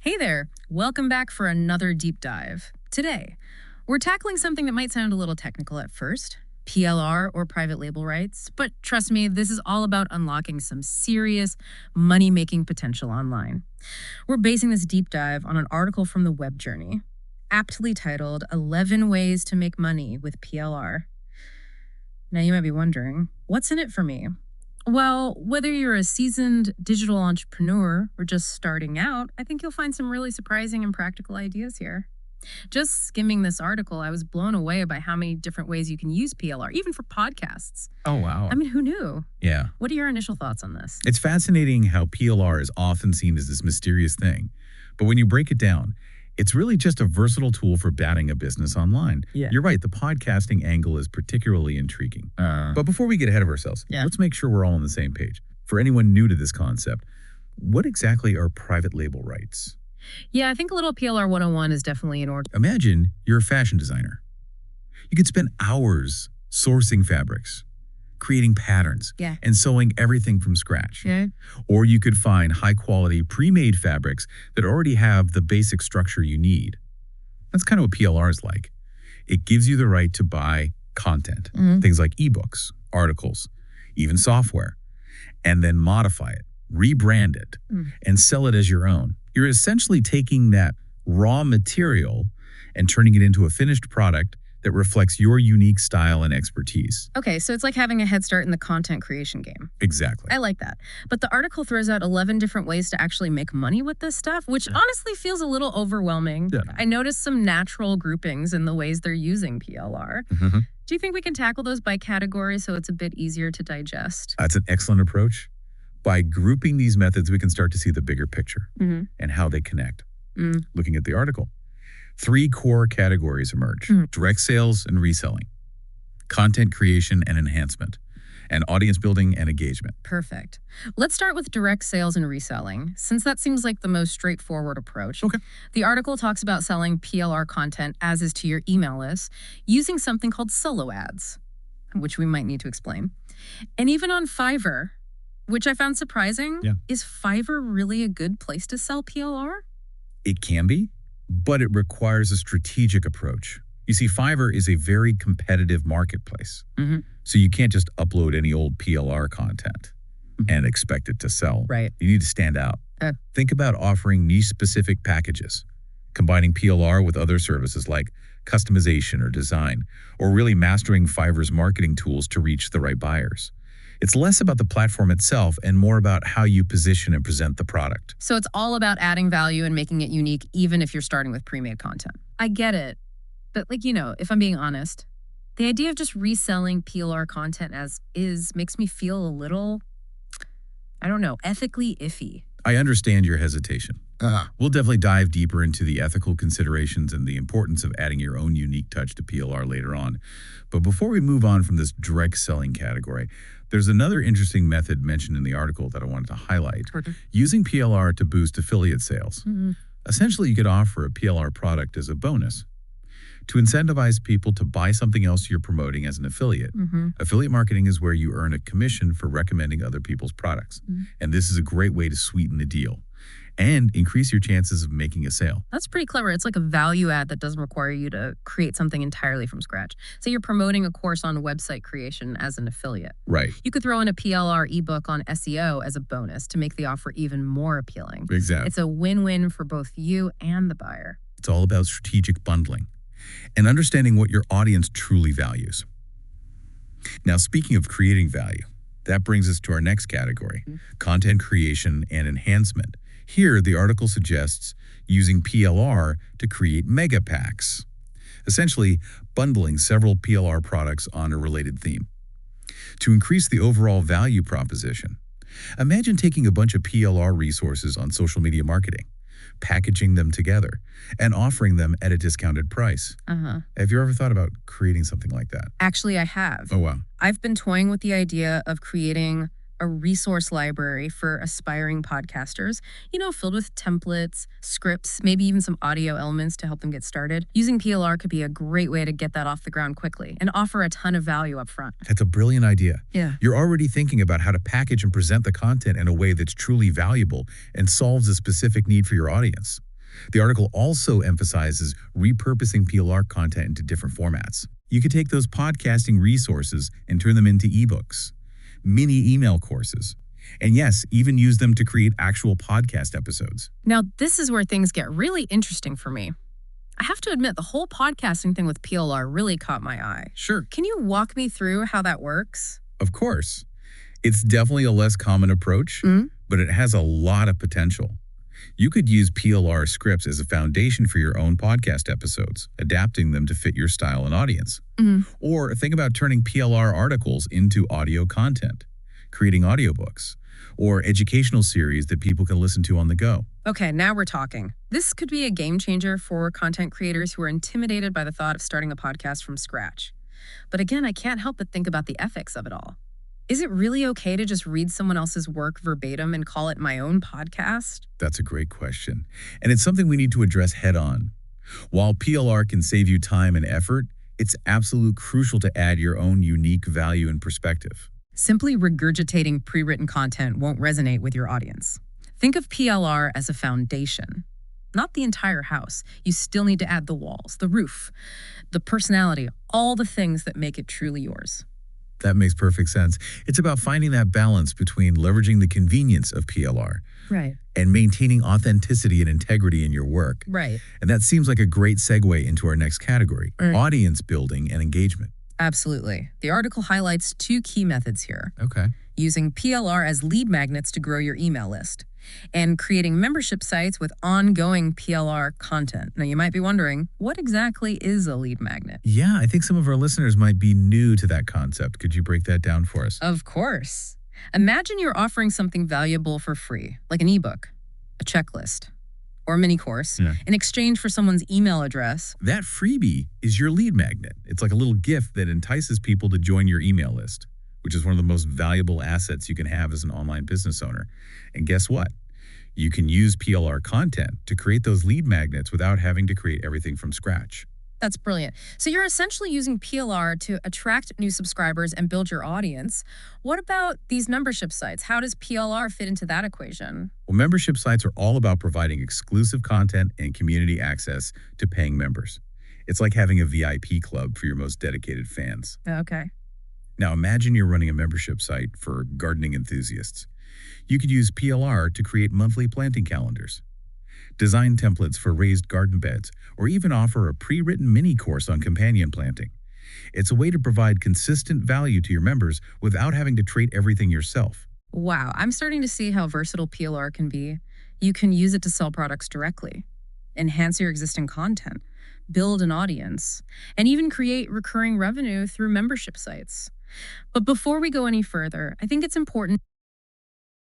Hey there, welcome back for another deep dive. Today, we're tackling something that might sound a little technical at first, PLR or private label rights, but trust me, this is all about unlocking some serious money-making potential online. We're basing this deep dive on an article from the Web Journey, aptly titled 11 Ways to Make Money with PLR. Now you might be wondering, what's in it for me? Well, whether you're a seasoned digital entrepreneur or just starting out, I think you'll find some really surprising and practical ideas here. Just skimming this article, I was blown away by how many different ways you can use PLR, even for podcasts. Oh, wow. I mean, who knew? Yeah. What are your initial thoughts on this? It's fascinating how PLR is often seen as this mysterious thing. But when you break it down, it's really just a versatile tool for batting a business online. Yeah. You're right, the podcasting angle is particularly intriguing. But before we get ahead of ourselves, let's make sure we're all on the same page. For anyone new to this concept, what exactly are private label rights? Yeah, I think a little PLR 101 is definitely in order. Imagine you're a fashion designer. You could spend hours sourcing fabrics, creating patterns, and sewing everything from scratch. Yeah. Or you could find high-quality, pre-made fabrics that already have the basic structure you need. That's kind of what PLR is like. It gives you the right to buy content, things like ebooks, articles, even software, and then modify it, rebrand it, and sell it as your own. You're essentially taking that raw material and turning it into a finished product that reflects your unique style and expertise. Okay, so it's like having a head start in the content creation game. Exactly. I like that. But the article throws out 11 different ways to actually make money with this stuff, which honestly feels a little overwhelming. Yeah. I noticed some natural groupings in the ways they're using PLR. Do you think we can tackle those by category so it's a bit easier to digest? That's an excellent approach. By grouping these methods, we can start to see the bigger picture and how they connect. Looking at the article, 3 core categories emerge: direct sales and reselling, content creation and enhancement, and audience building and engagement. Perfect. Let's start with direct sales and reselling, since that seems like the most straightforward approach. Okay. The article talks about selling PLR content, as is to your email list, using something called solo ads, which we might need to explain. And even on Fiverr, which I found surprising, is Fiverr really a good place to sell PLR? It can be, but it requires a strategic approach. You see, Fiverr is a very competitive marketplace. So you can't just upload any old PLR content and expect it to sell. Right. You need to stand out. Think about offering niche-specific packages, combining PLR with other services like customization or design, or really mastering Fiverr's marketing tools to reach the right buyers. It's less about the platform itself and more about how you position and present the product. So it's all about adding value and making it unique, even if you're starting with pre-made content. I get it. But if I'm being honest, the idea of just reselling PLR content as is makes me feel a little, I don't know, ethically iffy. I understand your hesitation. We'll definitely dive deeper into the ethical considerations and the importance of adding your own unique touch to PLR later on. But before we move on from this direct selling category, there's another interesting method mentioned in the article that I wanted to highlight. Using PLR to boost affiliate sales. Essentially, you could offer a PLR product as a bonus to incentivize people to buy something else you're promoting as an affiliate. Affiliate marketing is where you earn a commission for recommending other people's products. And this is a great way to sweeten the deal and increase your chances of making a sale. That's pretty clever. It's like a value add that doesn't require you to create something entirely from scratch. So you're promoting a course on website creation as an affiliate. Right. You could throw in a PLR ebook on SEO as a bonus to make the offer even more appealing. Exactly. It's a win-win for both you and the buyer. It's all about strategic bundling and understanding what your audience truly values. Now, speaking of creating value, that brings us to our next category, content creation and enhancement. Here, the article suggests using PLR to create mega packs, essentially bundling several PLR products on a related theme. To increase the overall value proposition, imagine taking a bunch of PLR resources on social media marketing, packaging them together, and offering them at a discounted price. Have you ever thought about creating something like that? Actually, I have. Oh, wow. I've been toying with the idea of creating a resource library for aspiring podcasters, filled with templates, scripts, maybe even some audio elements to help them get started. Using PLR could be a great way to get that off the ground quickly and offer a ton of value up front. That's a brilliant idea. Yeah. You're already thinking about how to package and present the content in a way that's truly valuable and solves a specific need for your audience. The article also emphasizes repurposing PLR content into different formats. You could take those podcasting resources and turn them into ebooks, mini email courses, and yes, even use them to create actual podcast episodes. Now, this is where things get really interesting for me. I have to admit, the whole podcasting thing with PLR really caught my eye. Sure. Can you walk me through how that works? Of course. It's definitely a less common approach, but it has a lot of potential. You could use PLR scripts as a foundation for your own podcast episodes, adapting them to fit your style and audience. Or think about turning PLR articles into audio content, creating audiobooks, or educational series that people can listen to on the go. Okay, now we're talking. This could be a game changer for content creators who are intimidated by the thought of starting a podcast from scratch. But again, I can't help but think about the ethics of it all. Is it really okay to just read someone else's work verbatim and call it my own podcast? That's a great question, and it's something we need to address head on. While PLR can save you time and effort, it's absolutely crucial to add your own unique value and perspective. Simply regurgitating pre-written content won't resonate with your audience. Think of PLR as a foundation, not the entire house. You still need to add the walls, the roof, the personality, all the things that make it truly yours. That makes perfect sense. It's about finding that balance between leveraging the convenience of PLR and maintaining authenticity and integrity in your work. And that seems like a great segue into our next category, audience building and engagement. Absolutely. The article highlights two key methods here. Okay. Using PLR as lead magnets to grow your email list, and creating membership sites with ongoing PLR content. Now, you might be wondering, what exactly is a lead magnet? Yeah, I think some of our listeners might be new to that concept. Could you break that down for us? Of course. Imagine you're offering something valuable for free, like an ebook, a checklist, or a mini course, in exchange for someone's email address. That freebie is your lead magnet. It's like a little gift that entices people to join your email list, which is one of the most valuable assets you can have as an online business owner. And guess what? You can use PLR content to create those lead magnets without having to create everything from scratch. That's brilliant. So you're essentially using PLR to attract new subscribers and build your audience. What about these membership sites? How does PLR fit into that equation? Well, membership sites are all about providing exclusive content and community access to paying members. It's like having a VIP club for your most dedicated fans. Okay. Now imagine you're running a membership site for gardening enthusiasts. You could use PLR to create monthly planting calendars, design templates for raised garden beds, or even offer a pre-written mini course on companion planting. It's a way to provide consistent value to your members without having to create everything yourself. Wow, I'm starting to see how versatile PLR can be. You can use it to sell products directly, enhance your existing content, build an audience, and even create recurring revenue through membership sites. But before we go any further, I think it's important